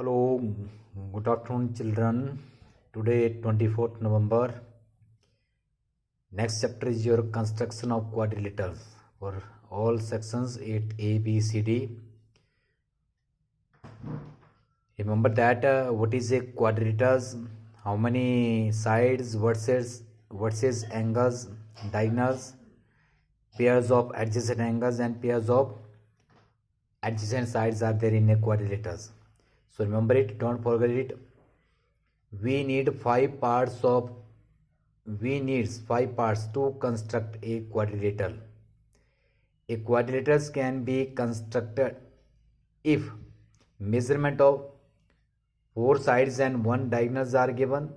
Hello, good afternoon, children. Today, 24th November. Next chapter is your construction of quadrilaterals for all sections 8A, B, C, D. Remember that what is a quadrilaterals? How many sides, verses, angles, diagonals, pairs of adjacent angles, and pairs of adjacent sides are there in a quadrilaterals. So remember it, don't forget it. We need five parts to construct a quadrilateral. A quadrilateral can be constructed if measurement of 4 sides and 1 diagonals are given,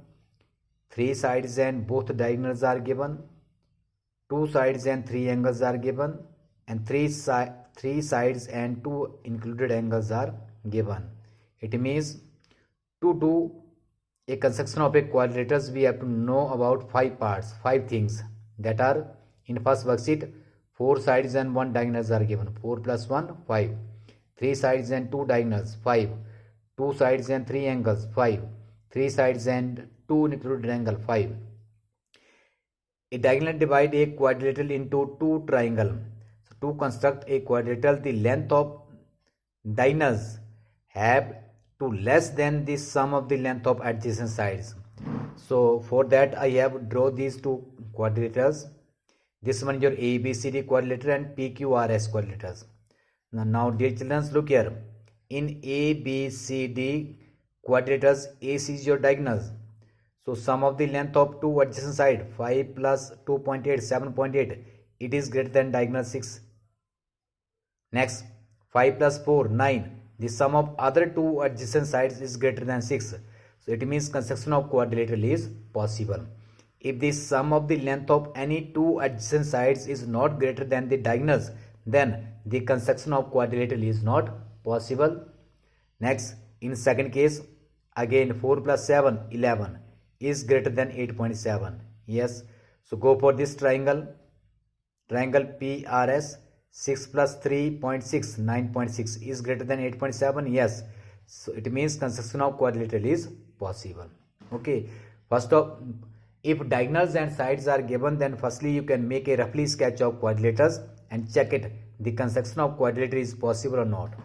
3 sides and both diagonals are given, 2 sides and 3 angles are given, and 3 sides and 2 included angles are given. It means to do a construction of a quadrilateral, we have to know about 5 things that are in first worksheet. 4 sides and 1 diagonals are given. 4 plus 1, 5. 3 sides and 2 diagonals, 5. 2 sides and 3 angles, 5. 3 sides and 2 included angle, 5. A diagonal divide a quadrilateral into 2 triangles. So to construct a quadrilateral, the length of diagonals have to less than the sum of the length of adjacent sides. So for that I have draw these two quadrilaterals. This one is your ABCD quadrilateral and PQRS quadrilaterals. Now dear children, look here. In ABCD quadrilaterals, AC is your diagonals. So sum of the length of two adjacent sides, 5 plus 2.8, 7.8. It is greater than diagonal 6. Next, 5 plus 4, 9. The sum of other two adjacent sides is greater than 6. So it means construction of quadrilateral is possible. If the sum of the length of any two adjacent sides is not greater than the diagonals, then the construction of quadrilateral is not possible. Next, in second case, again 4 plus 7, 11 is greater than 8.7. Yes. So go for this triangle PRS. 6 plus 3.6, 9.6 is greater than 8.7. Yes. So it means construction of quadrilateral is possible. Okay. First of, if diagonals and sides are given, then firstly you can make a roughly sketch of quadrilaterals and check it. The construction of quadrilateral is possible or not.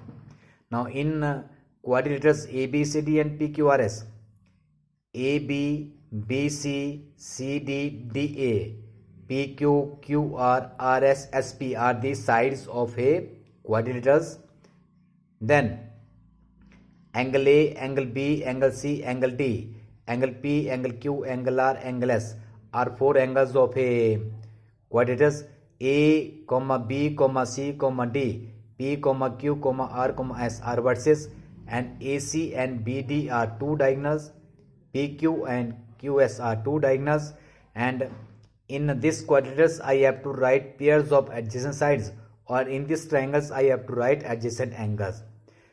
Now in quadrilaterals ABCD and PQRS, AB, BC, CD, DA, PQ, QR, RS, SP are the sides of a quadrilaterals. Then angle A, angle B, angle C, angle D, angle P, angle Q, angle R, angle S are 4 angles of a quadrilaterals. A, B, C, D, P, Q, R, S are vertices, and AC and BD are 2 diagonals. PQ and QS are 2 diagonals, and in this quadrilaterals I have to write pairs of adjacent sides, or in these triangles I have to write adjacent angles.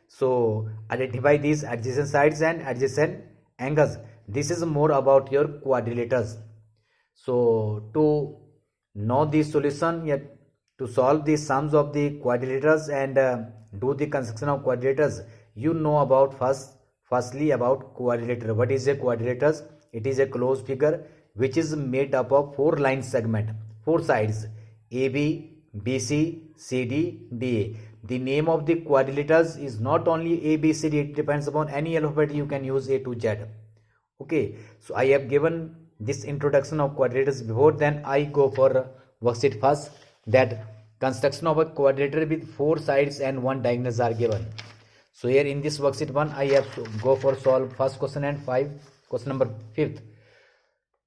So identify these adjacent sides and adjacent angles. This is more about your quadrilaterals. So to know the solution, to solve the sums of the quadrilaterals and do the construction of quadrilaterals, you know about firstly about quadrilateral. What is a quadrilateral? It is a closed figure which is made up of 4 line segment, 4 sides, AB, BC, CD, DA. The name of the quadrilaterals is not only ABCD, it depends upon any alphabet you can use A to Z. Okay, so I have given this introduction of quadrilaterals before, then I go for worksheet first, that construction of a quadrilateral with 4 sides and 1 diagonals are given. So here in this worksheet 1, I have to go for solve first question and question number 5th.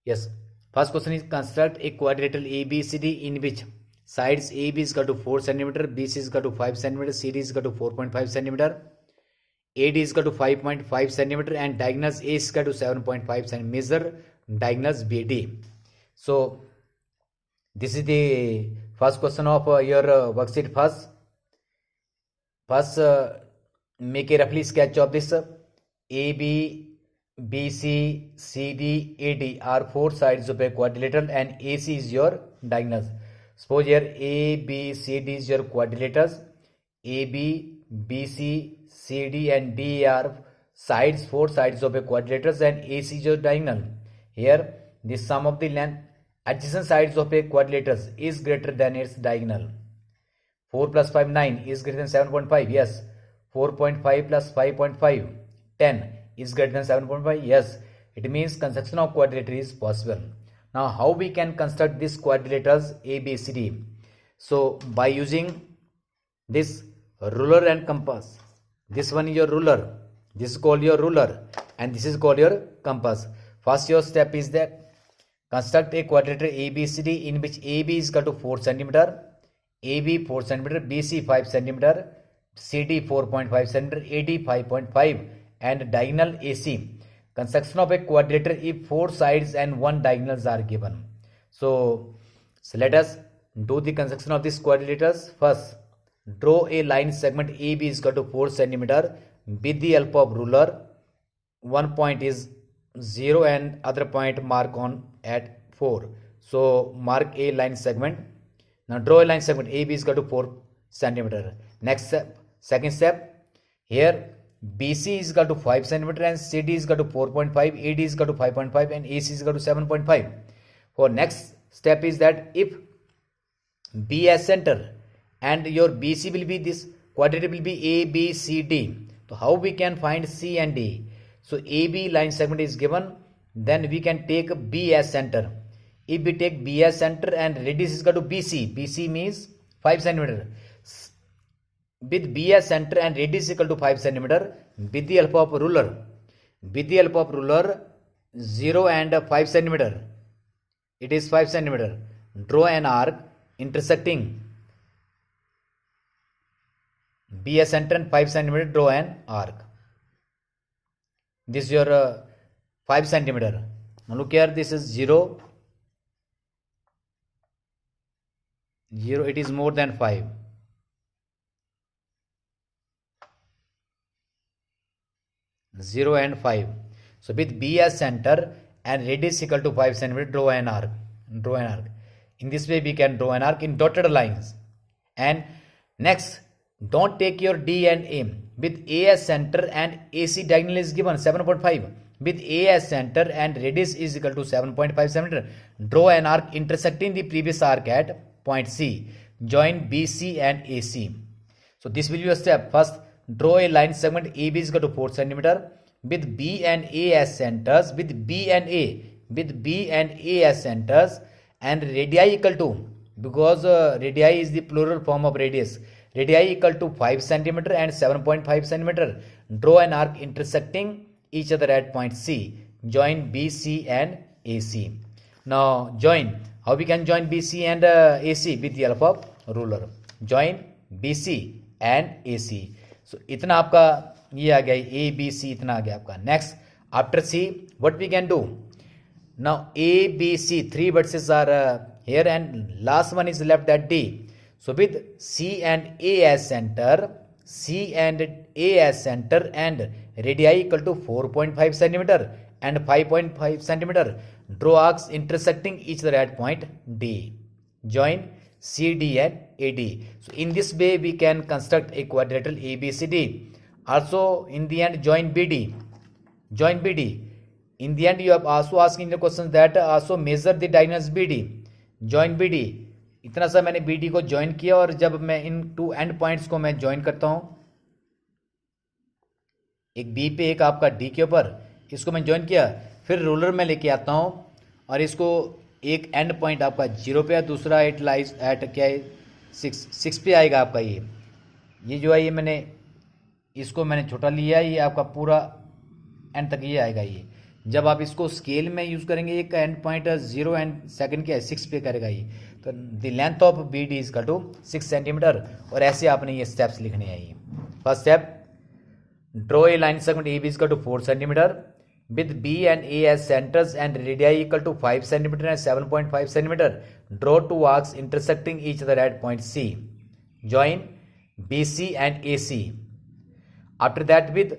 Yes, first question is construct a quadrilateral ABCD in which sides AB is equal to 4 cm, BC is equal to 5 cm, CD is equal to 4.5 cm, AD is equal to 5.5 cm, and diagonals A is equal to 7.5 cm. Measure diagonals BD. So this is the first question of your worksheet first. Make a roughly sketch of this. AB, BC, CD, AD are 4 sides of a quadrilateral, and AC is your diagonals. Suppose here A, B, C, D is your quadrilaterals. AB, BC, CD and D are sides, four sides of a quadrilateral and AC is your diagonal. Here the sum of the length adjacent sides of a quadrilateral is greater than its diagonal. 4 plus 5 9 is greater than 7.5. Yes. 4.5 plus 5.5 10 is greater than 7.5. Yes. It means construction of quadrilateral is possible. Now how we can construct this quadrilaterals ABCD? So by using this ruler and compass. This one is your ruler, this is called your ruler, and this is called your compass. First your step is that construct a quadrilateral ABCD in which AB is equal to 4 cm, AB 4 cm, BC 5 cm, CD 4.5 cm, AD 5.5 and diagonal AC. Construction of a quadrilateral if 4 sides and 1 diagonals are given. So let us do the construction of these quadrilaterals. First, draw a line segment AB is equal to 4 cm with the help of ruler. One point is 0 and other point mark on at 4. So mark a line segment. Now draw a line segment AB is equal to 4 cm. Next step, second step, here BC is equal to 5 cm and CD is equal to 4.5, AD is equal to 5.5 and AC is equal to 7.5. For next step is that if B as center and your BC will be this quadrilateral will be A, B, C, D. So how we can find C and D? So AB line segment is given, then we can take B as center. If we take B as center and radius is equal to BC, BC means 5 cm. With B as center and radius equal to 5 cm, with the help of ruler, 0 and 5 cm, it is 5 cm. Draw an arc intersecting B as center and 5 cm, draw an arc. This is your 5 cm. Now look here, this is 0, it is more than 5. 0 and 5. So with B as center and radius equal to 5 cm, draw an arc. In this way we can draw an arc in dotted lines. And next, don't take your D and A. With A as center and AC diagonal is given 7.5. With A as center and radius is equal to 7.5 cm, draw an arc intersecting the previous arc at point C. Join BC and AC. So this will be your step. First, draw a line segment AB is equal to 4 cm with B and A as centers, with B and A as centers, and radii equal to, because radii is the plural form of radius, radii equal to 5 cm and 7.5 cm. Draw an arc intersecting each other at point C. Join BC and AC. Now join. How we can join BC and AC? With the help of ruler. Join BC and AC. So इतना आपका ये आ गया A B C, इतना आ गया आपका. Next, after C, what we can do? Now A B C, 3 vertices are here and last one is left at D. So with C and A as center and radii equal to 4.5 cm and 5.5 cm, draw arcs intersecting each other at point D. Join CD and AD. So in this way we can construct a quadrilateral ABCD. Also in the end join BD. In the end you have also asking the question that also measure the diagonals BD. Join BD. इतना सा मैंने BD को join किया और जब मैं इन 2 and points को मैं ज्वाइन करता हूं, एक B पे एक आपका D के ऊपर, इसको मैं ज्वाइन किया, फिर रूलर में लेके आता हूं और इसको एक एंड पॉइंट आपका 0 पे है, दूसरा इट लाइज एट क्या है 6 पे आएगा आपका. ये जो है ये मैंने इसको मैंने छोटा लिया, ये आपका पूरा एंड तक ये आएगा. ये जब आप इसको स्केल में यूज करेंगे, एक एंड पॉइंट 0 एंड सेकंड क्या है 6 पे करेगा ये, तो the length of BD is equal to 6 centimetre. और ऐसे आपने ये स्टेप्स लिखने हैं. First step, draw a line segment AB is equal to 4 centimetre with B and A as centers and radii equal to 5 cm and 7.5 cm. Draw 2 arcs intersecting each other at point C. Join BC and AC. After that with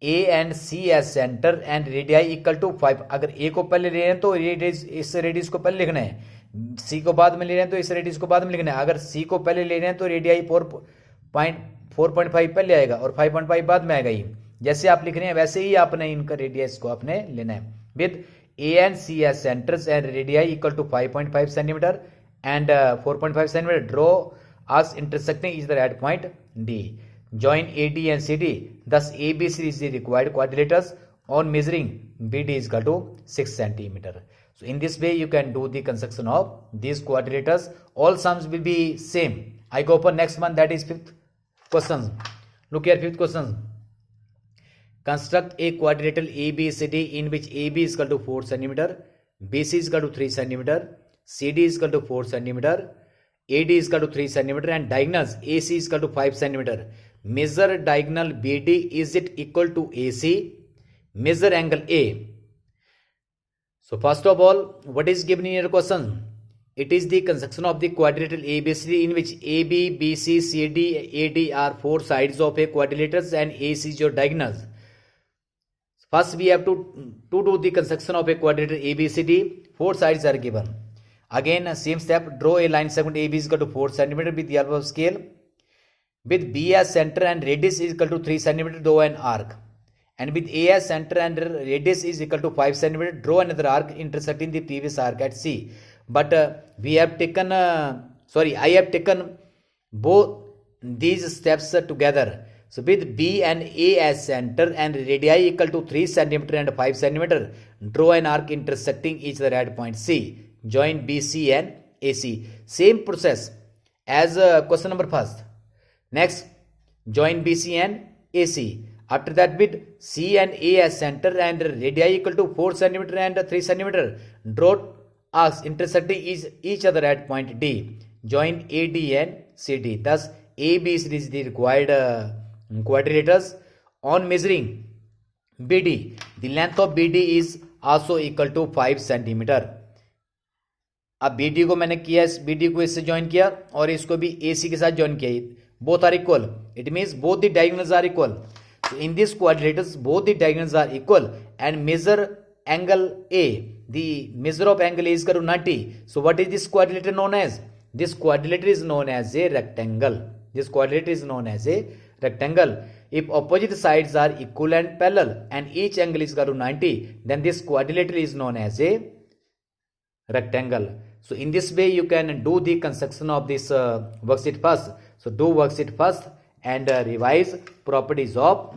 A and C as center and radii equal to 5. अगर A को पहले ले रहे हैं तो इस radius को पहले लिखना है, C को बाद में ले रहे हैं तो इस रेडियस को बाद में लिखना है. अगर C को पहले ले रहे हैं तो रेडियाई 4.5 पहले आएगा और 5.5 बाद में आएगा. जैसे आप लिख रहे हैं वैसे ही आपने इनका रेडियस को आपने लेना है. With A and C as centres and radii equal to 5.5 centimetre and 4.5 centimetre, draw arcs intersecting is the at point D. Join AD and CD. Thus, ABC is the required quadrilaters on measuring BD is equal to 6 centimeter. So, in this way, you can do the construction of these quadrilaters. All sums will be same. I go for next one, that is fifth question. Look here, fifth question. Construct a quadrilateral ABCD in which AB is equal to 4 centimeter, BC is equal to 3 centimeter, CD is equal to 4 centimeter, AD is equal to 3 centimeter, and diagonals AC is equal to 5 centimeter. Measure diagonal BD, is it equal to AC? Measure angle A. So first of all, what is given in your question? It is the construction of the quadrilateral ABCD in which AB, BC, CD, AD are four sides of a quadrilateral and AC is your diagonals. First we have to do the construction of a quadrilateral ABCD. Four sides are given. Again, same step, draw a line segment AB is equal to 4 centimeter with the help of scale. With B as center and radius is equal to 3 centimeter, draw an arc. And with A as center and radius is equal to 5 centimeter, draw another arc intersecting the previous arc at C. But we have taken, I have taken both these steps together. So with B and A as center and radii equal to 3 centimeter and 5 centimeter, draw an arc intersecting each other at point C. Join BC and AC. Same process as question number first. Next, join BC and AC. After that, with C and A as center and radii equal to 4 centimeter and 3 centimeter, draw arcs intersecting each other at point D. Join AD and CD. Thus, ABC is the required quadrilaters. On measuring BD, the length of BD is also equal to 5 centimeter. अब BD को मैंने किया, इस BD को इससे join किया और इसको भी AC के साथ ज्वाइन किया. Both are equal. It means both the diagonals are equal. So in this quadrilaters, both the diagonals are equal. And measure angle A. The measure of angle A is equal to 90. So what is this quadrilateral known as? This quadrilateral is known as a rectangle. This quadrilateral is known as a rectangle. If opposite sides are equal and parallel and each angle is equal to 90, then this quadrilateral is known as a rectangle. So in this way you can do the construction of this worksheet first. So do worksheet first and revise properties of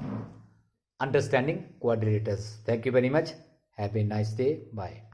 understanding quadrilaters. Thank you very much. Have a nice day. Bye.